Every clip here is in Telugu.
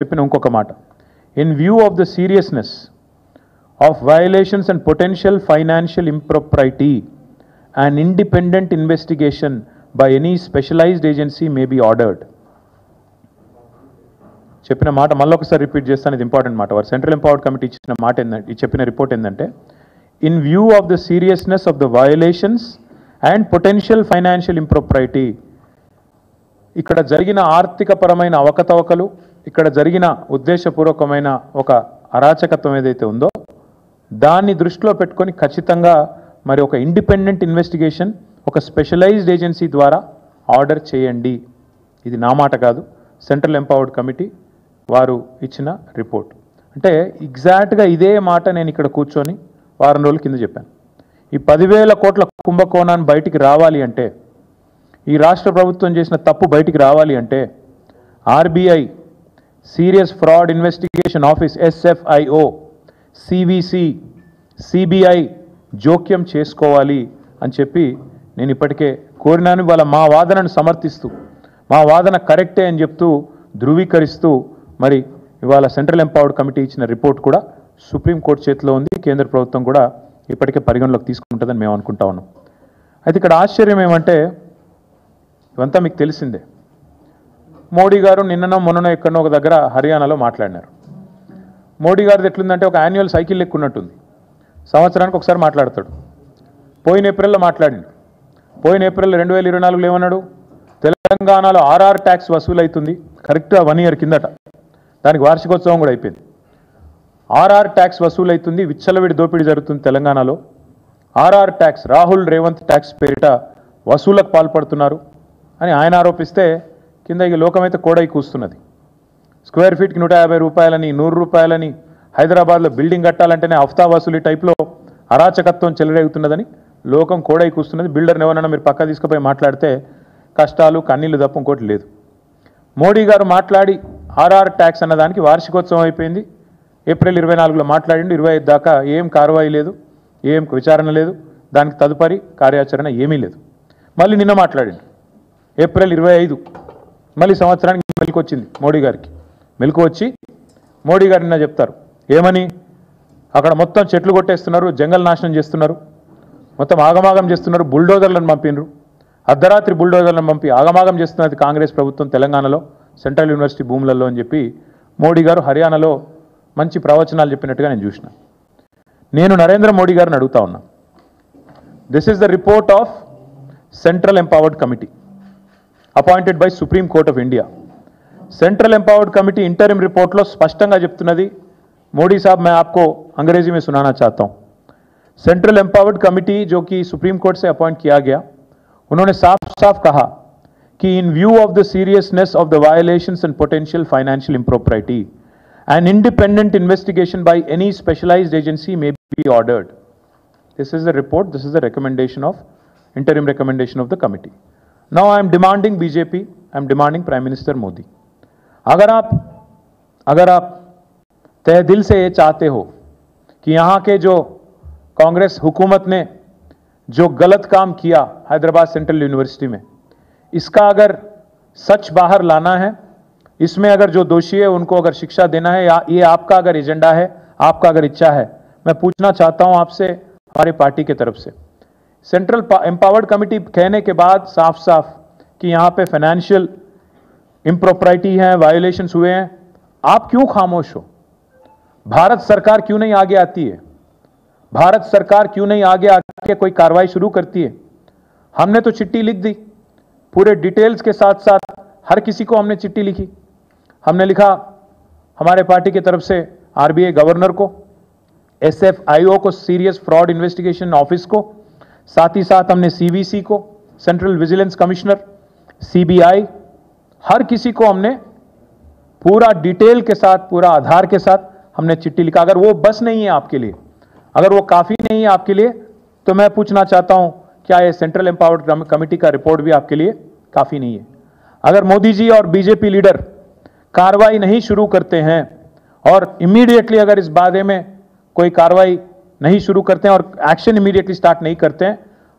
చెప్పిన ఇంకొక మాట, in view of the seriousness of violations and potential financial impropriety and independent investigation by any specialised agency may be ordered. చెప్పిన మాట మళ్ళొకసారి రిపీట్ చేస్తాను, ఇది ఇంపార్టెంట్ మాట. వారు సెంట్రల్ ఎంపవర్డ్ కమిటీ ఇచ్చిన మాట ఏంటంటే, చెప్పిన రిపోర్ట్ ఏంటంటే, in view of the seriousness of the violations and potential financial impropriety, ఇక్కడ జరిగిన ఆర్థికపరమైన అవకతవకలు, ఇక్కడ జరిగిన ఉద్దేశపూర్వకమైన ఒక అరాచకత్వం ఏదైతే ఉందో దాన్ని దృష్టిలో పెట్టుకొని ఖచ్చితంగా మరి ఒక ఇండిపెండెంట్ ఇన్వెస్టిగేషన్ ఒక స్పెషలైజ్డ్ ఏజెన్సీ ద్వారా ఆర్డర్ చేయండి. ఇది నా మాట కాదు, సెంట్రల్ ఎంపవర్డ్ కమిటీ వారు ఇచ్చిన రిపోర్ట్. అంటే ఎగ్జాక్ట్గా ఇదే మాట నేను ఇక్కడ కూర్చొని వారం రోజుల కింద చెప్పాను. ఈ 10,000 కోట్ల కుంభకోణాన్ని బయటికి రావాలి అంటే, ఈ రాష్ట్ర ప్రభుత్వం చేసిన తప్పు బయటికి రావాలి అంటే RBI, serious fraud investigation office SFIO, CVC, CBI జోక్యం చేసుకోవాలి అని చెప్పి నేను ఇప్పటికే కోరినాను. వాళ్ళ మా వాదనను సమర్థిస్తూ, మా వాదన కరెక్టే అని చెప్తూ ధృవీకరిస్తూ మరి ఇవాళ సెంట్రల్ ఎంపవర్డ్ కమిటీ ఇచ్చిన రిపోర్ట్ కూడా సుప్రీంకోర్టు చేతిలో ఉంది. కేంద్ర ప్రభుత్వం కూడా ఇప్పటికే పరిగణలోకి తీసుకుంటుందని మేము అనుకుంటా ఉన్నాం. అయితే ఇక్కడ ఆశ్చర్యం ఏమంటే, ఇవంతా మీకు తెలిసిందే. మోడీ గారు నిన్ననో మొన్ననో ఎక్కడనో ఒక దగ్గర హర్యానాలో మాట్లాడినారు. మోడీ గారిది ఎట్లుందంటే ఒక యాన్యువల్ సైకిల్ ఎక్కున్నట్టుంది. సంవత్సరానికి ఒకసారి మాట్లాడతాడు. పోయిన ఏప్రిల్లో మాట్లాడిండు. పోయిన ఏప్రిల్ 2024లో ఏమన్నాడు, తెలంగాణలో RR ట్యాక్స్ వసూలు అవుతుంది. కరెక్ట్గా 1 ఇయర్ కిందట, దానికి వార్షికోత్సవం కూడా అయిపోయింది. RR ట్యాక్స్ వసూలు అవుతుంది, విచ్చలవిడి దోపిడీ జరుగుతుంది తెలంగాణలో. RR tax, Rahul Revanth tax పేరిట వసూలకు పాల్పడుతున్నారు అని ఆయన ఆరోపిస్తే కింద ఇక లోకమైతే కోడై కూస్తున్నది. స్క్వేర్ ఫీట్కి 150 రూపాయలని, 100 రూపాయలని, హైదరాబాద్లో బిల్డింగ్ కట్టాలంటేనే హఫ్తా వసూలు టైప్లో అరాచకత్వం చెలరేగుతున్నదని లోకం కోడై కూస్తున్నది. బిల్డర్ని ఎవరన్నా మీరు పక్క తీసుకుపోయి మాట్లాడితే కష్టాలు కన్నీళ్లు తప్ప ఇంకోటి లేదు. మోడీ గారు మాట్లాడి RR ట్యాక్స్ అన్నదానికి వార్షికోత్సవం అయిపోయింది. ఏప్రిల్ 24లో మాట్లాడిండు, 25 దాకా ఏం కార్వాయి లేదు, ఏం విచారణ లేదు, దానికి తదుపరి కార్యాచరణ ఏమీ లేదు. మళ్ళీ నిన్న మాట్లాడిండు ఏప్రిల్ 25, మళ్ళీ సంవత్సరానికి మెలకు వచ్చింది మోడీ గారికి. మెలకు వచ్చి మోడీ గారు నిన్న చెప్తారు ఏమని, అక్కడ మొత్తం చెట్లు కొట్టేస్తున్నారు, జంగల్ నాశనం చేస్తున్నారు, మొత్తం ఆగమాగం చేస్తున్నారు, బుల్డోజర్లను పంపినరు, అర్ధరాత్రి బుల్డోజర్లను పంపి ఆగమాగం చేస్తున్నది కాంగ్రెస్ ప్రభుత్వం తెలంగాణలో సెంట్రల్ యూనివర్సిటీ భూములలో అని చెప్పి మోడీ గారు హర్యానాలో మంచి ప్రవచనాలు చెప్పినట్టుగా నేను చూసిన. నేను నరేంద్ర మోడీ గారిని అడుగుతా ఉన్నా, this is the report of central empowered committee appointed by supreme court of India. Central empowered committee interim report लो स्पष्टंगा చెప్తున్నది. मोदी साहब मैं आपको अंग्रेजी में सुनाना चाहता हूं. सेंट्रल एम्पावर्ड कमिटी जो कि सुप्रीम कोर्ट से अपॉइंट किया गया, उन्होंने साफ साफ कहा कि in view of the seriousness of the violations and potential financial impropriety an independent investigation by any specialised agency may be ordered. This is the report, this is the recommendation of interim recommendation of the committee. Now I am demanding BJP, I am demanding prime minister Modi, अगर आप तहे दिल से ये चाहते हो कि यहाँ के जो कांग्रेस हुकूमत ने जो गलत काम किया हैदराबाद सेंट्रल यूनिवर्सिटी में, इसका अगर सच बाहर लाना है, इसमें अगर जो दोषी है उनको अगर शिक्षा देना है, या ये आपका अगर एजेंडा है, आपका अगर इच्छा है, मैं पूछना चाहता हूँ आपसे, हमारी पार्टी के तरफ से, सेंट्रल एम्पावर्ड कमिटी कहने के बाद साफ साफ कि यहाँ पे फाइनेंशियल इम्प्रोप्राइटी है, वायोलेशंस हुए हैं, आप क्यों खामोश हो? भारत सरकार क्यों नहीं आगे आती है? भारत सरकार क्यों नहीं आगे आके कोई कार्रवाई शुरू करती है? हमने तो चिट्ठी लिख दी, पूरे डिटेल्स के साथ साथ हर किसी को हमने चिट्ठी लिखी. हमने लिखा हमारे पार्टी की तरफ से आरबीआई गवर्नर को, SFIO को, सीरियस फ्रॉड इन्वेस्टिगेशन ऑफिस को, साथ ही साथ हमने CVC को, सेंट्रल विजिलेंस कमिश्नर, CBI, हर किसी को हमने पूरा डिटेल के साथ, पूरा आधार के साथ हमने चिट्ठी लिखा. अगर वो बस नहीं है आपके लिए, अगर वो काफी नहीं है आपके लिए, तो मैं पूछना चाहता हूं क्या ये सेंट्रल एम्पावर्ड कमिटी का रिपोर्ट भी आपके लिए काफी नहीं है? अगर मोदी जी और बीजेपी लीडर कार्रवाई नहीं शुरू करते हैं और इमीडिएटली अगर इस बारे में कोई कार्रवाई नहीं शुरू करते हैं और एक्शन इमीडिएटली स्टार्ट नहीं करते हैं,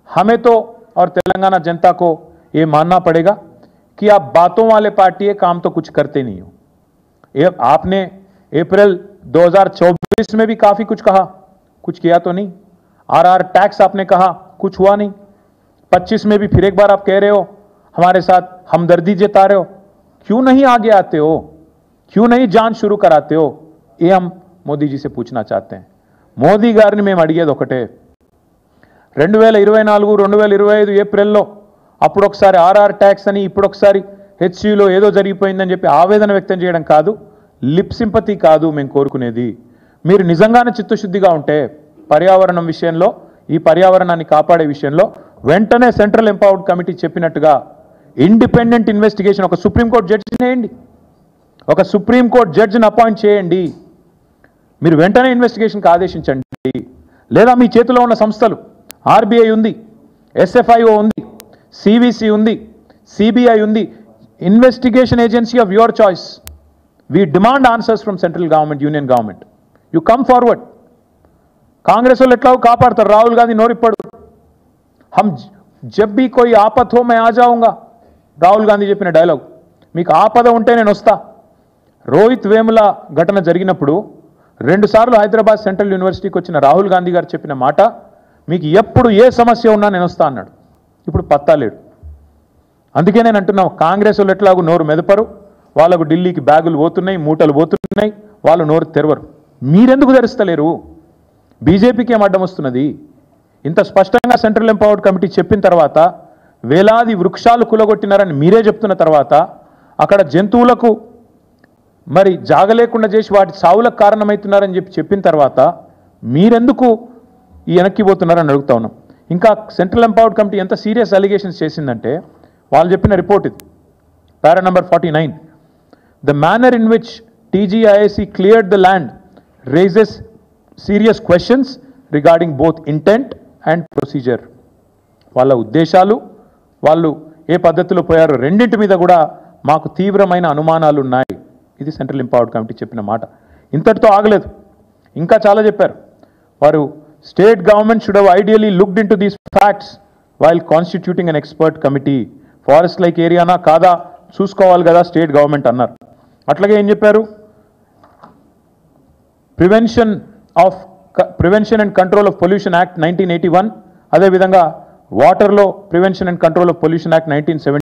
हमें तो और तेलंगाना जनता को ये मानना पड़ेगा कि आप बातों वाले पार्टी है, काम तो कुछ करते नहीं हो. ये आपने अप्रैल 2024 में भी काफी कुछ कहा, कुछ किया तो नहीं। आरआर टैक्स आपने कहा, कुछ हुआ नहीं। 25 में भी फिर एक बार आप कह रहे हो हमारे साथ हमदर्दी जता रहे हो, क्यों नहीं आगे आते हो, क्यों नहीं जांच शुरू कराते हो, ये हम మోదీ जी से पूछना चाहते हैं। మోదీ గారిని మేము అడిగేది ఒకటే, 2024 2025 ఏప్రిల్లో అప్పుడు ఒకసారి ఆర్ఆర్ ట్యాక్స్ అని ఇప్పుడు ఒకసారి హెచ్సిలో ఏదో జరిగిపోయిందని చెప్పి ఆవేదన వ్యక్తం చేయడం కాదు, లిప్ సింపతి కాదు మేము కోరుకునేది। మీరు నిజంగానే చిత్తశుద్ధిగా ఉంటే పర్యావరణం విషయంలో, ఈ పర్యావరణాన్ని కాపాడే విషయంలో వెంటనే సెంట్రల్ ఎంపవర్డ్ కమిటీ చెప్పినట్టుగా ఇండిపెండెంట్ ఇన్వెస్టిగేషన్ ఒక సుప్రీంకోర్టు జడ్జిని వేయండి, ఒక సుప్రీంకోర్టు జడ్జిని అపాయింట్ చేయండి, మీరు వెంటనే ఇన్వెస్టిగేషన్కి ఆదేశించండి। లేదా మీ చేతిలో ఉన్న సంస్థలు ఆర్బీఐ ఉంది, ఎస్ఎఫ్ఐఓ ఉంది, సివిసి ఉంది, సిబిఐ ఉంది, investigation agency of your choice, we demand answers from central government, union government, you come forward. Congress वाले एट्ला कापाड़तारु, राहुल गांधी नोरिप्पडु, हम जब भी कोई आपत हो मैं आ जाऊंगा, राहुल गांधी చెప్పిన డైలాగ్, మీకు ఆపద ఉంటే నేను వస్తా। రోహిత్ వేముల ఘటన జరిగినప్పుడు 2 సార్లు హైదరాబాద్ సెంట్రల్ యూనివర్సిటీకి వచ్చిన రాహుల్ గాంధీ గారు చెప్పిన మాట, మీకు ఎప్పుడు ఏ సమస్య ఉన్నా నేను వస్తా అన్నాడు। ఇప్పుడు పత్తా లేడు। అందుకే నేను అంటున్నా, కాంగ్రెస్ వాళ్ళు ఎట్లాగూ నోరు మెదపరు, వాళ్ళకు ఢిల్లీకి బ్యాగులు పోతున్నాయి, మూటలు పోతున్నాయి, వాళ్ళు నోరు తెరవరు, మీరెందుకు తెరుస్తలేరు? బీజేపీకి ఏం అడ్డం వస్తున్నది? ఇంత స్పష్టంగా సెంట్రల్ ఎంపవర్డ్ కమిటీ చెప్పిన తర్వాత, వేలాది వృక్షాలు కులగొట్టినారని మీరే చెప్తున్న తర్వాత, అక్కడ జంతువులకు మరి జాగలేకుండా చేసి వాటి సావులకు కారణమవుతున్నారని చెప్పిన తర్వాత మీరెందుకు ఈ వెనక్కి పోతున్నారని అడుగుతా ఉన్నాం। ఇంకా సెంట్రల్ ఎంపవర్డ్ కమిటీ ఎంత సీరియస్ అలిగేషన్స్ చేసిందంటే, వాళ్ళు చెప్పిన రిపోర్ట్ ఇది, పారా number 49, the manner in which TGIAC cleared the land raises serious questions regarding both intent and procedure. వాళ్ళ ఉద్దేశాలు, వాళ్ళు ఏ పద్ధతిలో పోయారో రెండింటి మీద కూడా మాకు తీవ్రమైన అనుమానాలు ఉన్నాయి। ఇది సెంట్రల్ ఎంపవర్డ్ కమిటీ చెప్పిన మాట। ఇంతటితో ఆగలేదు, ఇంకా చాలా చెప్పారు వారు। State government should have ideally looked into these facts while constituting an expert committee, forest like ఏరియానా కాదా చూసుకోవాలి కదా స్టేట్ గవర్నమెంట్ అన్నారు। అట్లాగే ఏం చెప్పారు, prevention and control of pollution act 1981, అదేవిధంగా వాటర్లో prevention and control of pollution act 1970